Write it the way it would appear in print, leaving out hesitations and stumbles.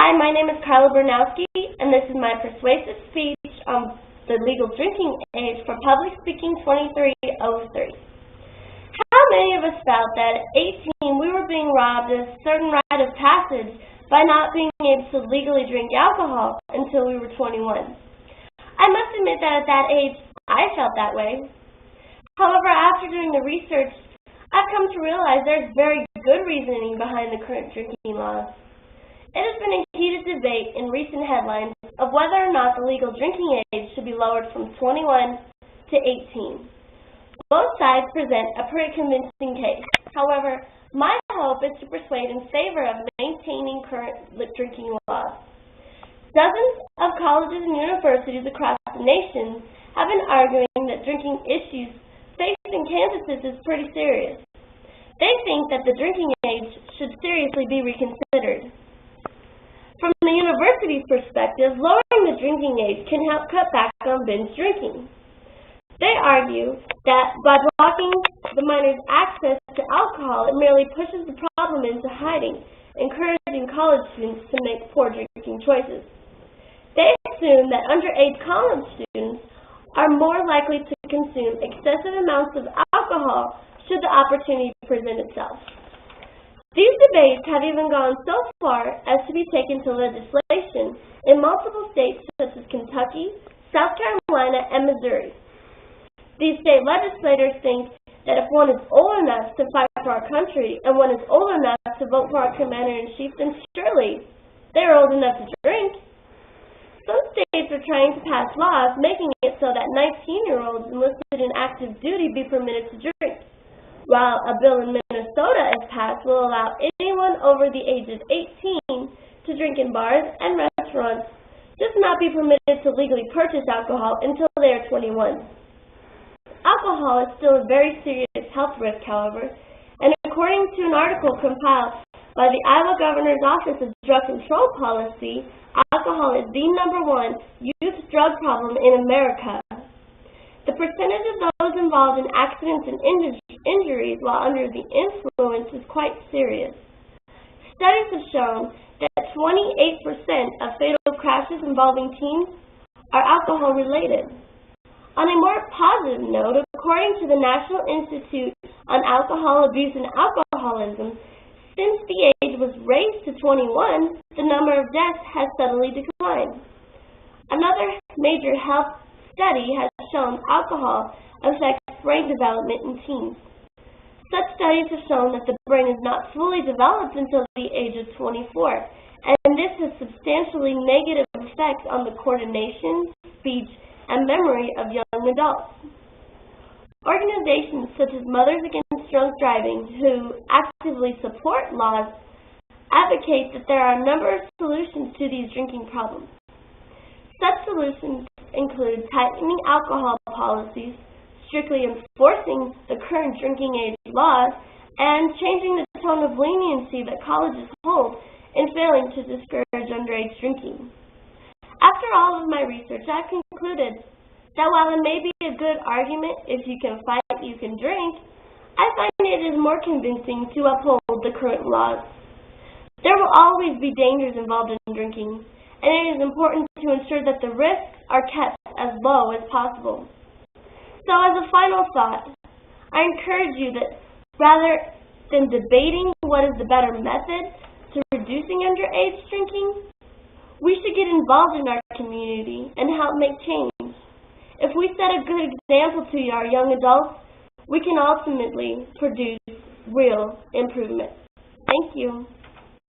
Hi, my name is Carla Bernowski, and this is my persuasive speech on the legal drinking age for Public Speaking 2303. How many of us felt that at 18 we were being robbed of a certain rite of passage by not being able to legally drink alcohol until we were 21? I must admit that at that age, I felt that way. However, after doing the research, I've come to realize there's very good reasoning behind the current drinking laws. It has been a heated debate in recent headlines of whether or not the legal drinking age should be lowered from 21 to 18. Both sides present a pretty convincing case. However, my hope is to persuade in favor of maintaining current drinking laws. Dozens of colleges and universities across the nation have been arguing that drinking issues facing campuses is pretty serious. They think that the drinking age should seriously be reconsidered. From the university's perspective, lowering the drinking age can help cut back on binge drinking. They argue that by blocking the minors' access to alcohol, it merely pushes the problem into hiding, encouraging college students to make poor drinking choices. They assume that underage college students are more likely to consume excessive amounts of alcohol should the opportunity present itself. These debates have even gone so far as to be taken to legislation in multiple states such as Kentucky, South Carolina, and Missouri. These state legislators think that if one is old enough to fight for our country and one is old enough to vote for our commander-in-chief, then surely they are old enough to drink. Some states are trying to pass laws making it so that 19-year-olds enlisted in active duty be permitted to drink, while a bill in Minnesota, if passed, will allow anyone over the age of 18 to drink in bars and restaurants, just not be permitted to legally purchase alcohol until they are 21. Alcohol is still a very serious health risk, however, and according to an article compiled by the Iowa Governor's Office of Drug Control Policy, alcohol is the #1 youth drug problem in America. The percentage of those involved in accidents and injuries while under the influence is quite serious. Studies have shown that 28% of fatal crashes involving teens are alcohol-related. On a more positive note, according to the National Institute on Alcohol Abuse and Alcoholism, since the age was raised to 21, the number of deaths has steadily declined. Another major health study has shown alcohol affects brain development in teens. Such studies have shown that the brain is not fully developed until the age of 24, and this has substantially negative effects on the coordination, speech, and memory of young adults. Organizations such as Mothers Against Drunk Driving, who actively support laws, advocate that there are a number of solutions to these drinking problems. Such solutions include tightening alcohol policies, strictly enforcing the current drinking age laws, and changing the tone of leniency that colleges hold in failing to discourage underage drinking. After all of my research, I've concluded that while it may be a good argument if you can fight, you can drink, I find it is more convincing to uphold the current laws. There will always be dangers involved in drinking, and it is important to ensure that the risks are kept as low as possible. So as a final thought, I encourage you that rather than debating what is the better method to reducing underage drinking, we should get involved in our community and help make change. If we set a good example to our young adults, we can ultimately produce real improvement. Thank you.